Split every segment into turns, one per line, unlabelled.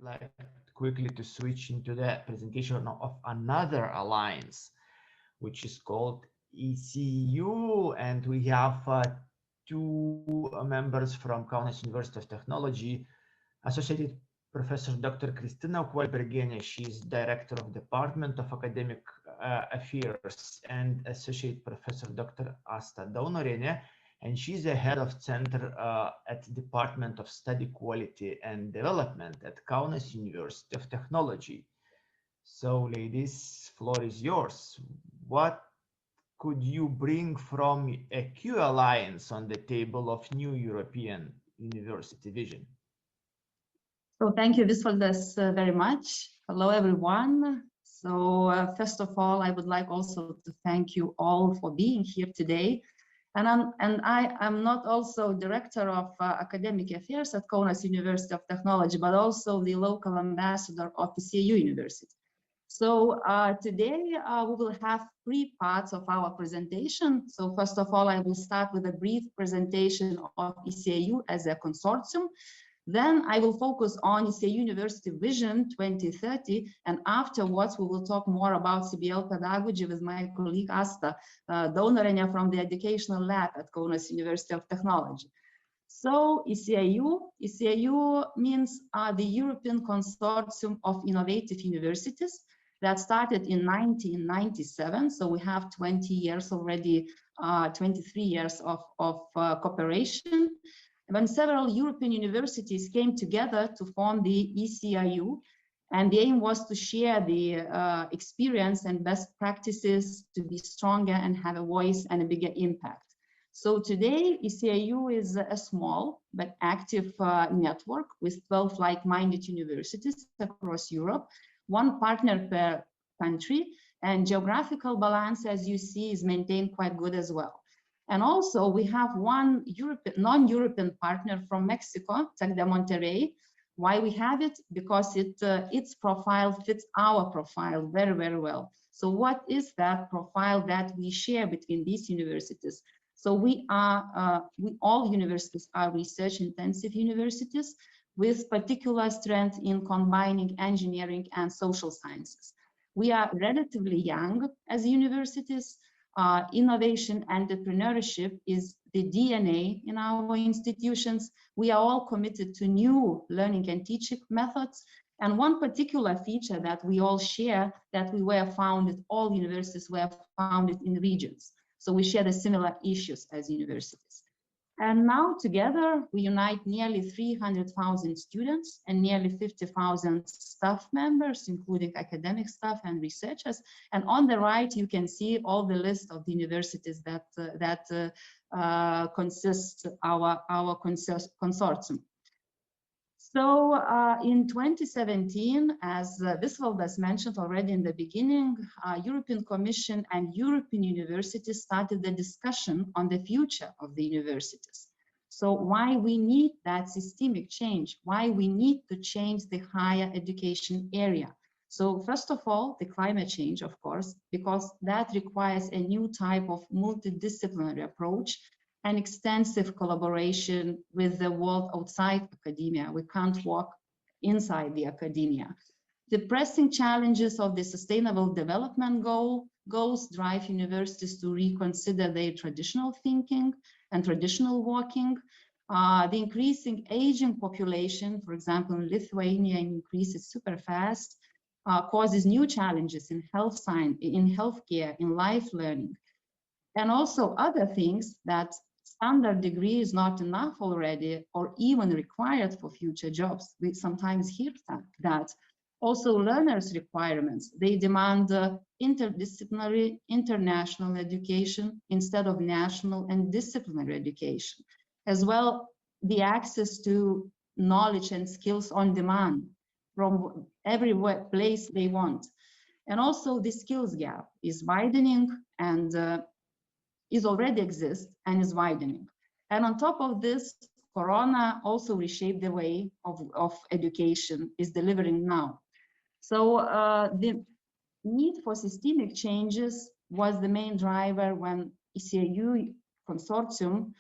like quickly to switch into the presentation of another alliance, which is called ECIU, and we have two members from Kaunas University of Technology, Associated Professor Dr. Kristina Ukvalbergienė. She is Director of Department of Academic Affairs, and Associate Professor Dr. Asta Daunorienė, and she's the head of center at Department of Study Quality and Development at Kaunas University of Technology. So, ladies, floor is yours. What could you bring from Ecu Alliance on the table of new European University vision?
So thank you, Visvaldas, very much. Hello, everyone. So first of all, I would like also to thank you all for being here today. And I am not also Director of Academic Affairs at Kaunas University of Technology, but also the local ambassador of ECIU University. So today we will have three parts of our presentation. So first of all, I will start with a brief presentation of ECIU as a consortium. Then I will focus on ECIU University Vision 2030, and afterwards we will talk more about CBL pedagogy with my colleague Asta Daunorienė from the Educational Lab at Kaunas University of Technology. So ECIU means the European Consortium of Innovative Universities that started in 1997. So we have 20 years already, 23 years of cooperation, when several European universities came together to form the ECIU, and the aim was to share the experience and best practices to be stronger and have a voice and a bigger impact. So today, ECIU is a small but active network with 12 like-minded universities across Europe, one partner per country, and geographical balance, as you see, is maintained quite good as well. And also we have one non-European partner from Mexico, Tec de Monterrey. Why we have it? Because its profile fits our profile very, very well. So what is that profile that we share between these universities? So we all universities are research-intensive universities with particular strength in combining engineering and social sciences. We are relatively young as universities. Innovation and entrepreneurship is the DNA in our institutions. We are all committed to new learning and teaching methods. And one particular feature that we all share, that we were founded, all universities were founded in regions. So we share the similar issues as universities. And now together we unite nearly 300,000 students and nearly 50,000 staff members, including academic staff and researchers. And on the right, you can see all the list of the universities that consist our consortium. So in 2017, as Visvaldas mentioned already in the beginning, European Commission and European universities started the discussion on the future of the universities. So why we need that systemic change, why we need to change the higher education area. So first of all, the climate change, of course, because that requires a new type of multidisciplinary approach and extensive collaboration with the world outside academia. We can't walk inside the academia. The pressing challenges of the Sustainable Development Goals drive universities to reconsider their traditional thinking and traditional working. The increasing aging population, for example, in Lithuania, increases super fast, causes new challenges in health science, in healthcare, in life learning, and also other things that standard degree is not enough already or even required for future jobs. We sometimes hear that. Also learners' requirements, they demand interdisciplinary international education instead of national and disciplinary education. As well, the access to knowledge and skills on demand from every place they want. And also the skills gap is widening and is already exists and is widening. And on top of this, Corona also reshaped the way of education is delivering now. So the need for systemic changes was the main driver when ECIU Consortium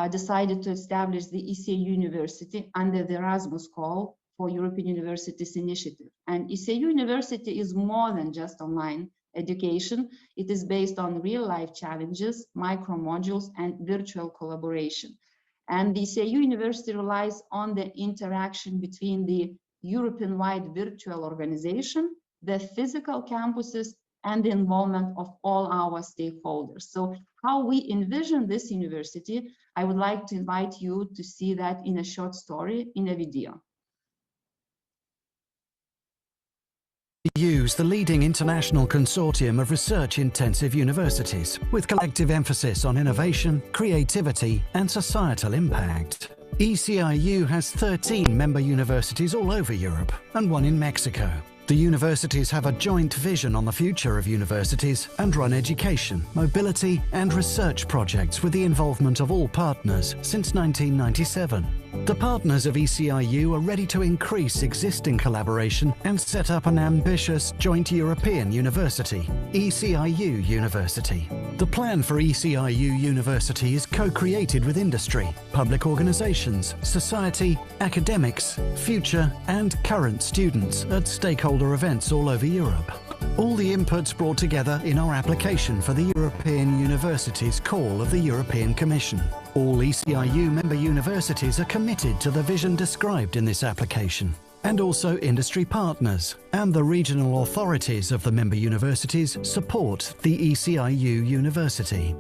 decided to establish the ECIU University under the Erasmus call for European Universities Initiative. And ECIU University is more than just online education. It is based on real-life challenges, micro-modules, and virtual collaboration. And the ECIU University relies on the interaction between the European-wide virtual organization, the physical campuses, and the involvement of all our stakeholders. So how we envision this university, I would like to invite you to see that in a short story, in a video.
ECIU, the leading international consortium of research-intensive universities, with collective emphasis on innovation, creativity, and societal impact. ECIU has 13 member universities all over Europe and one in Mexico. The universities have a joint vision on the future of universities and run education, mobility, and research projects with the involvement of all partners since 1997. The partners of ECIU are ready to increase existing collaboration and set up an ambitious joint European university, ECIU University. The plan for ECIU University is co-created with industry, public organizations, society, academics, future and current students at stakeholder events all over Europe. All the inputs brought together in our application for the European Universities Call of the European Commission. All ECIU member universities are committed to the vision described in this application, and also industry partners and the regional authorities of the member universities support the ECIU University.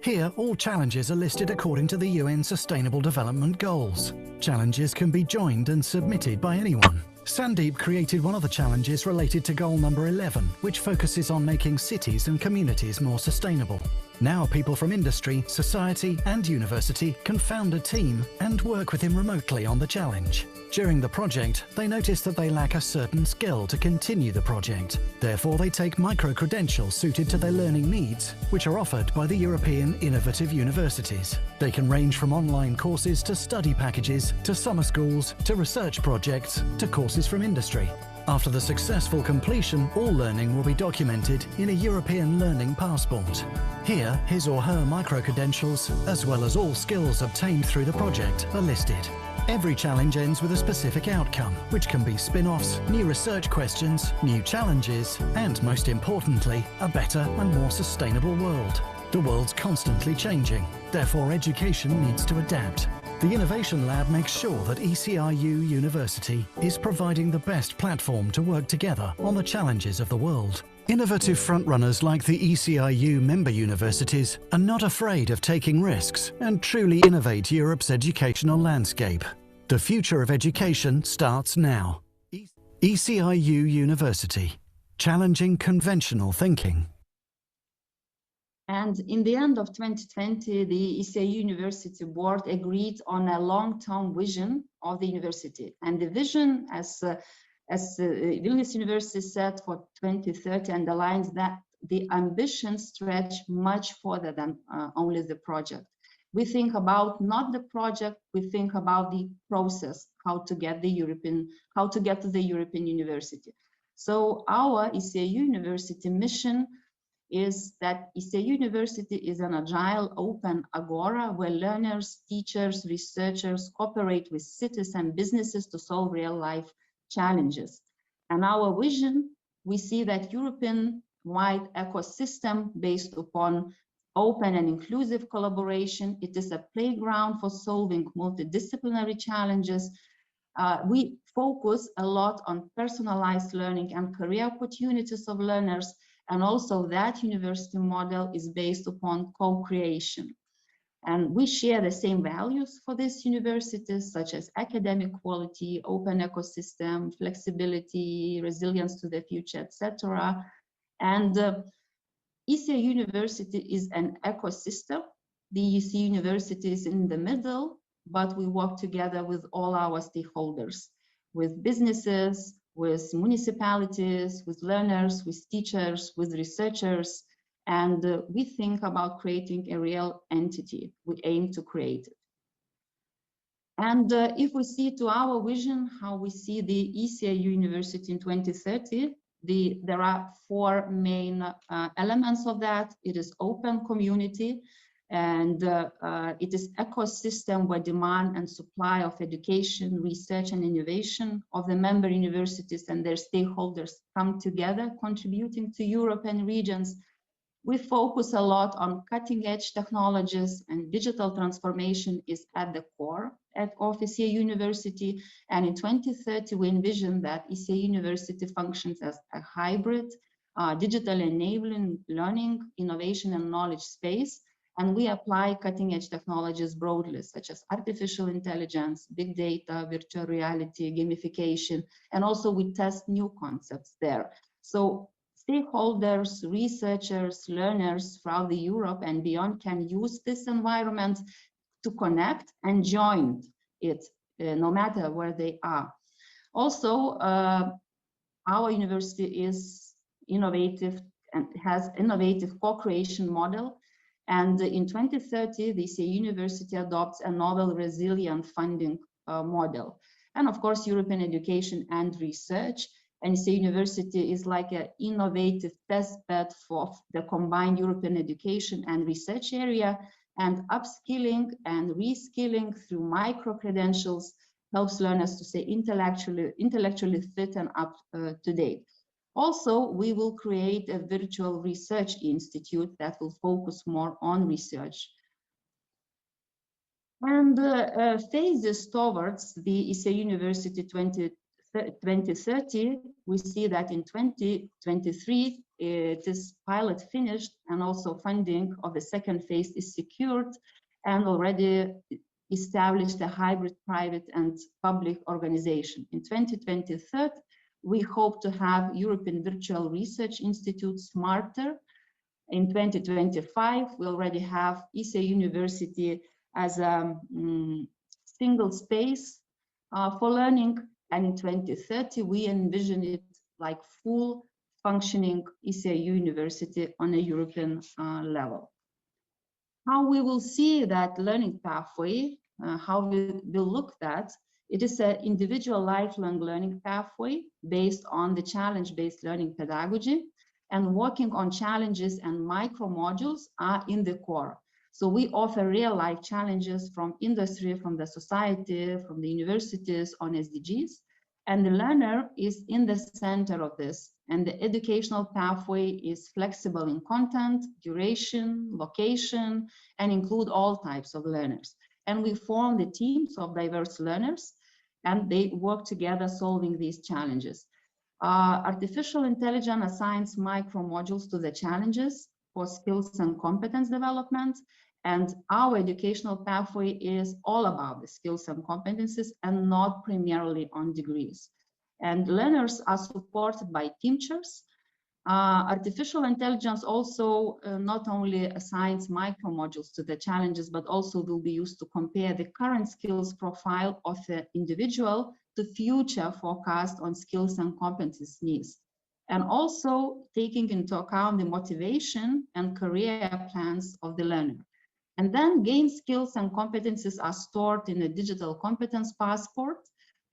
Here, all challenges are listed according to the UN Sustainable Development Goals. Challenges can be joined and submitted by anyone. Sandeep created one of the challenges related to goal number 11, which focuses on making cities and communities more sustainable. Now people from industry, society and university can found a team and work with him remotely on the challenge. During the project, they notice that they lack a certain skill to continue the project. Therefore, they take micro-credentials suited to their learning needs, which are offered by the European innovative universities. They can range from online courses to study packages, to summer schools, to research projects, to courses from industry. After the successful completion, all learning will be documented in a European Learning Passport. Here, his or her micro-credentials, as well as all skills obtained through the project, are listed. Every challenge ends with a specific outcome, which can be spin-offs, new research questions, new challenges, and most importantly, a better and more sustainable world. The world's constantly changing, therefore education needs to adapt. The Innovation Lab makes sure that ECIU University is providing the best platform to work together on the challenges of the world. Innovative frontrunners like the ECIU member universities are not afraid of taking risks and truly innovate Europe's educational landscape. The future of education starts now. ECIU University, challenging conventional thinking.
And in the end of 2020, the ECIU University Board agreed on a long-term vision of the university. And the vision, as Vilnius University said, for 2030 underlines that the ambitions stretch much further than only the project. We think about not the project, we think about the process, how to get to the European University. So our ECIU University mission is that ECIU University is an agile, open agora where learners, teachers, researchers cooperate with cities and businesses to solve real-life challenges. And our vision, we see that European-wide ecosystem based upon open and inclusive collaboration. It is a playground for solving multidisciplinary challenges. We focus a lot on personalized learning and career opportunities of learners. And also that university model is based upon co-creation. And we share the same values for these universities, such as academic quality, open ecosystem, flexibility, resilience to the future, etc. And ECIU University is an ecosystem. The ECIU University is in the middle, but we work together with all our stakeholders, with businesses, with municipalities, with learners, with teachers, with researchers, and we think about creating a real entity. We aim to create it. And if we see to our vision, how we see the ECIU University in 2030, there are four main elements of that. It is open community. And it is ecosystem where demand and supply of education, research, and innovation of the member universities and their stakeholders come together, contributing to European regions. We focus a lot on cutting-edge technologies, and digital transformation is at the core of ECIU University. And in 2030, we envision that ECIU University functions as a hybrid, digital enabling learning, innovation, and knowledge space. And we apply cutting-edge technologies broadly, such as artificial intelligence, big data, virtual reality, gamification, and also we test new concepts there. So stakeholders, researchers, learners throughout Europe and beyond can use this environment to connect and join it, no matter where they are. Also, our university is innovative and has innovative co-creation model. And in 2030, the ECIU University adopts a novel resilient funding model. And of course, European education and research. And ECIU University is like an innovative test bed for the combined European education and research area. And upskilling and reskilling through micro-credentials helps learners to stay intellectually fit and up to date. Also, we will create a virtual research institute that will focus more on research. And phases towards the ECIU University 2030, we see that in 2023, it is pilot finished and also funding of the second phase is secured and already established a hybrid private and public organization. In 2023, we hope to have European Virtual Research Institute smarter. In 2025, we already have ECIU University as a single space for learning. And in 2030, we envision it like full functioning ECIU University on a European level. How we will see that learning pathway, how we will look at it is an individual lifelong learning pathway based on the challenge-based learning pedagogy, and working on challenges and micro modules are in the core. So we offer real-life challenges from industry, from the society, from the universities on SDGs, and the learner is in the center of this. And the educational pathway is flexible in content, duration, location, and include all types of learners. And we form the teams of diverse learners, and they work together solving these challenges. Artificial intelligence assigns micro modules to the challenges for skills and competence development. And our educational pathway is all about the skills and competencies and not primarily on degrees. And learners are supported by teachers. Artificial intelligence also not only assigns micro modules to the challenges, but also will be used to compare the current skills profile of the individual to future forecast on skills and competencies needs. And also taking into account the motivation and career plans of the learner. And then gained skills and competencies are stored in a digital competence passport.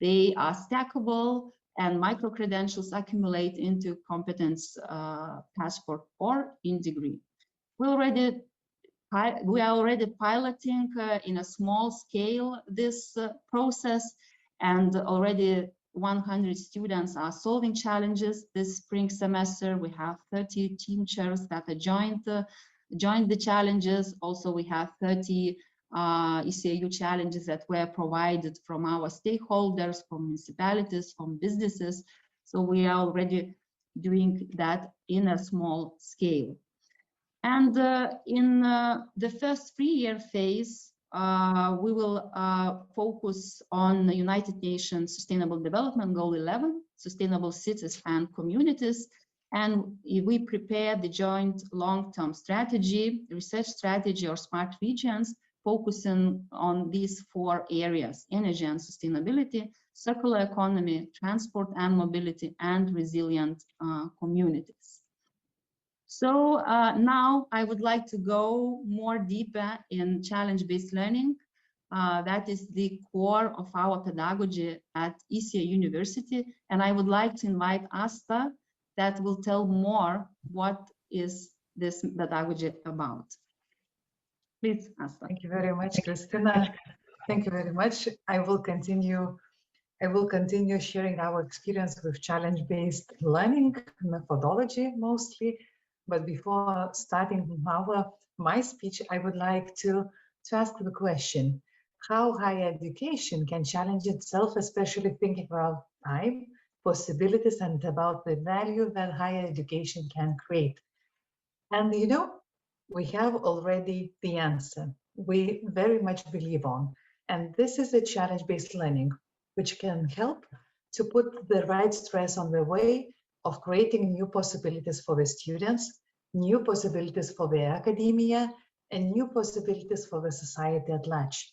They are stackable, and micro-credentials accumulate into competence passport or in degree. We are already piloting in a small scale this process, and already 100 students are solving challenges. This spring semester, we have 30 team chairs that joined the challenges. Also, we have 30 ECIU challenges that were provided from our stakeholders, from municipalities, from businesses. So we are already doing that in a small scale. And in the first 3-year phase, we will focus on the United Nations Sustainable Development Goal 11, sustainable cities and communities. And we prepare the joint long-term strategy, research strategy, or smart regions, focusing on these 4 areas: energy and sustainability, circular economy, transport and mobility, and resilient communities. So now I would like to go more deeper in challenge-based learning. That is the core of our pedagogy at ECIU University. And I would like to invite Asta that will tell more what is this pedagogy about. Please, Asta.
Thank you very much, Kristina. Thank you very much. I will continue sharing our experience with challenge-based learning methodology mostly. But before starting my speech, I would like to ask the question, how higher education can challenge itself, especially thinking about time, possibilities, and about the value that higher education can create. And you know, we have already the answer. We very much believe on, and this is a challenge-based learning, which can help to put the right stress on the way of creating new possibilities for the students, new possibilities for the academia, and new possibilities for the society at large.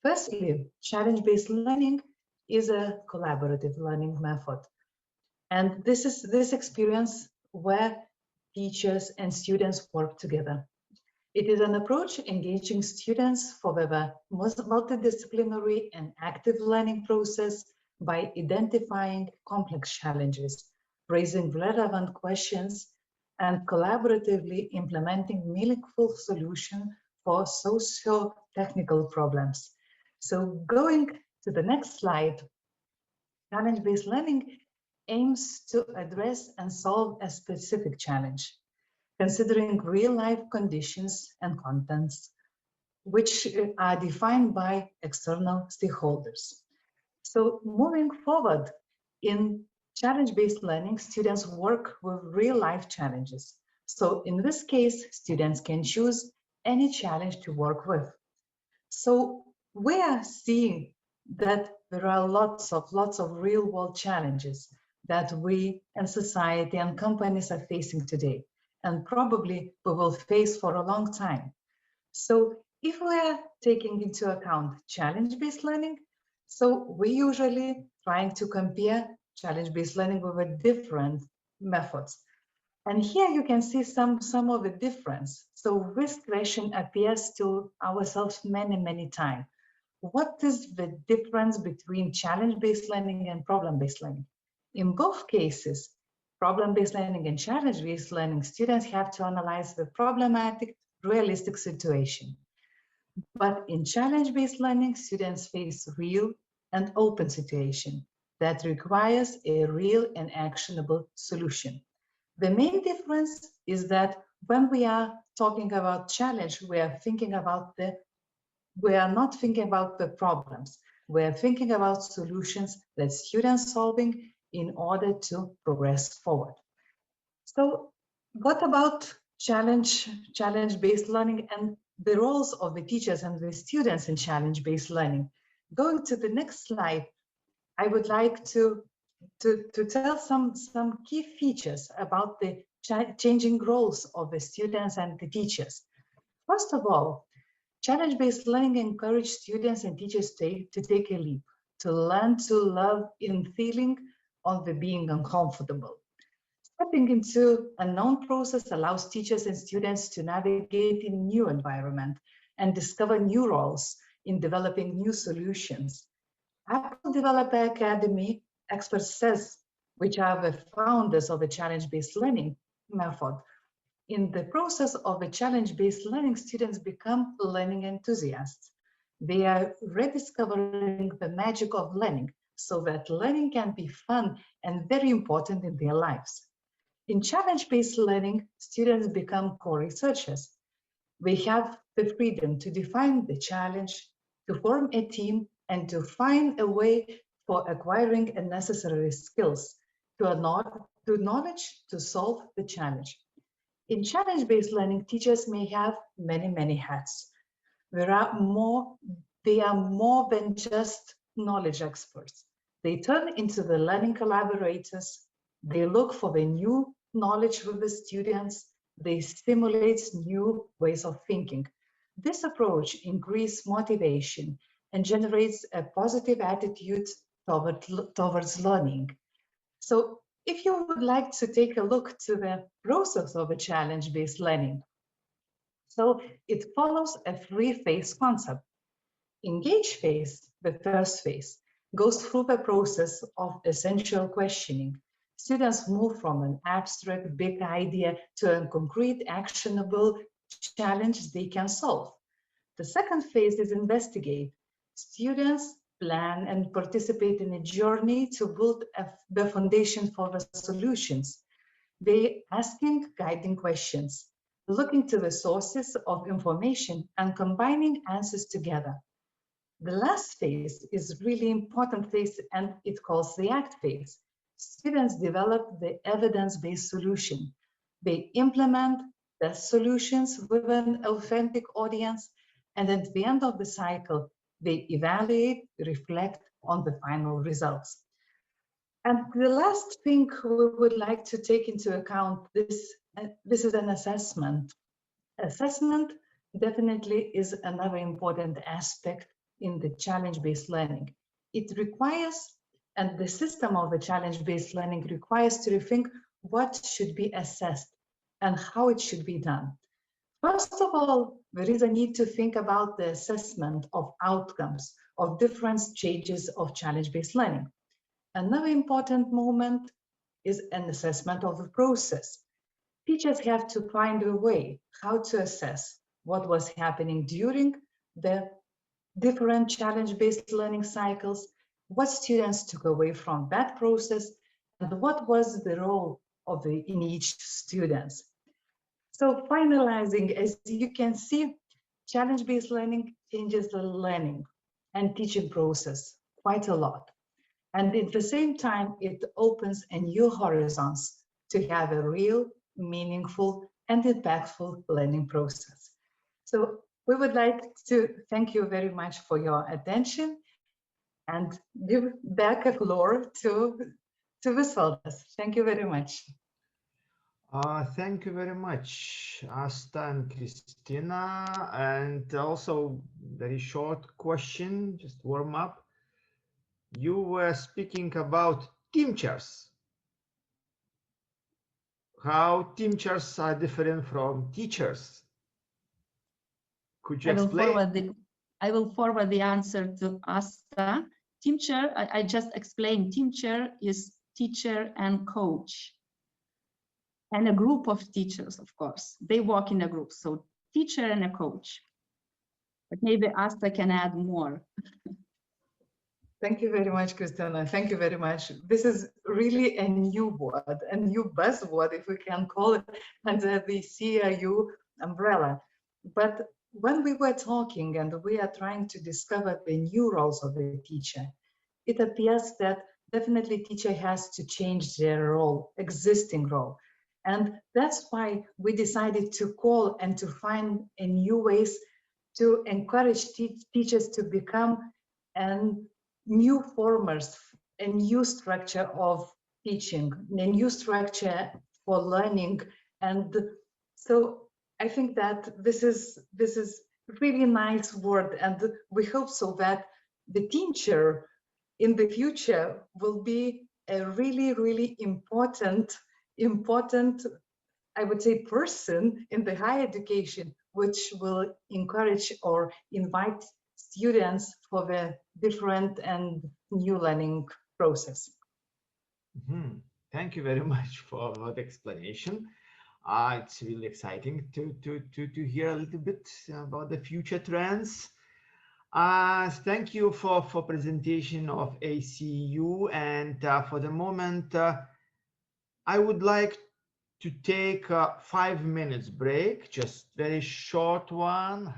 Firstly, challenge-based learning is a collaborative learning method. And this is this experience where teachers and students work together. It is an approach engaging students for the multidisciplinary and active learning process by identifying complex challenges, raising relevant questions, and collaboratively implementing meaningful solutions for socio-technical problems. So going to the next slide, challenge-based learning aims to address and solve a specific challenge, considering real-life conditions and contents, which are defined by external stakeholders. So moving forward, in challenge-based learning, students work with real-life challenges. So in this case, students can choose any challenge to work with. So we are seeing that there are lots of real-world challenges that we and society and companies are facing today, and probably we will face for a long time. So if we are taking into account challenge-based learning, so we usually trying to compare challenge-based learning with different methods. And here you can see some of the difference. So this question appears to ourselves many times. What is the difference between challenge-based learning and problem-based learning? In both cases, problem-based learning and challenge-based learning, students have to analyze the problematic, realistic situation. But in challenge-based learning, students face real and open situation that requires a real and actionable solution. The main difference is that when we are talking about challenge, we are not thinking about the problems. We are thinking about solutions that students solving in order to progress forward. So what about challenge-based learning and the roles of the teachers and the students in challenge-based learning? Going to the next slide, I would like to tell some key features about the changing roles of the students and the teachers. First of all, challenge-based learning encourages students and teachers to take a leap, to learn to love in feeling of the being uncomfortable. Stepping into a known process allows teachers and students to navigate in a new environment and discover new roles in developing new solutions. Apple Developer Academy experts says, which are the founders of the challenge-based learning method. In the process of the challenge-based learning, students become learning enthusiasts. They are rediscovering the magic of learning so that learning can be fun and very important in their lives. In challenge-based learning, students become co-researchers. They have the freedom to define the challenge, to form a team, and to find a way for acquiring necessary skills to knowledge to solve the challenge. In challenge-based learning, teachers may have many hats. They are more than just knowledge experts. They turn into the learning collaborators. They look for the new knowledge with the students. They stimulate new ways of thinking. This approach increases motivation and generates a positive attitude towards learning. So if you would like to take a look to the process of a challenge-based learning, so it follows a three-phase concept. Engage phase, the first phase, goes through the process of essential questioning. Students move from an abstract big idea to a concrete actionable challenge they can solve. The second phase is investigate. Students plan and participate in a journey to build the foundation for the solutions. They asking guiding questions, looking to the sources of information and combining answers together. The last phase is really important phase, and it calls the ACT phase. Students develop the evidence-based solution. They implement the solutions with an authentic audience, and at the end of the cycle, they evaluate, reflect on the final results. And the last thing we would like to take into account, this is an assessment. Assessment definitely is another important aspect in the challenge-based learning. It requires, and the system of the challenge-based learning requires to rethink what should be assessed and how it should be done. First of all, there is a need to think about the assessment of outcomes of different stages of challenge-based learning. Another important moment is an assessment of the process. Teachers have to find a way how to assess what was happening during the different challenge-based learning cycles, what students took away from that process, and what was the role of in each student. So finalizing, as you can see, challenge-based learning changes the learning and teaching process quite a lot. And at the same time, it opens a new horizons to have a real, meaningful, and impactful learning process. So we would like to thank you very much for your attention and give back a floor to Visvaldas. Thank you very much.
Thank you very much, Asta and Kristina. And also very short question, just warm up. You were speaking about teachers. How teachers are different from teachers. Could you explain?
I will forward the answer to Asta. Teacher, I just explained, teacher is teacher and coach. And a group of teachers, of course, they work in a group. So teacher and a coach. But maybe Asta can add more.
Thank you very much, Kristina. Thank you very much. This is really a new word, a new buzzword, if we can call it, under the ECIU umbrella. But when we were talking and we are trying to discover the new roles of the teacher, it appears that definitely teacher has to change their role, existing role. And that's why we decided to call and to find a new ways to encourage teachers to become new formers, a new structure of teaching, a new structure for learning. And so I think that this is really nice word, and we hope so that the teacher in the future will be a really, really important, I would say, person in the higher education, which will encourage or invite students for the different and new learning process.
Thank you very much for the explanation. It's really exciting to hear a little bit about the future trends. Thank you for presentation of ECIU, and for the moment, I would like to take a 5 minutes break, just very short one.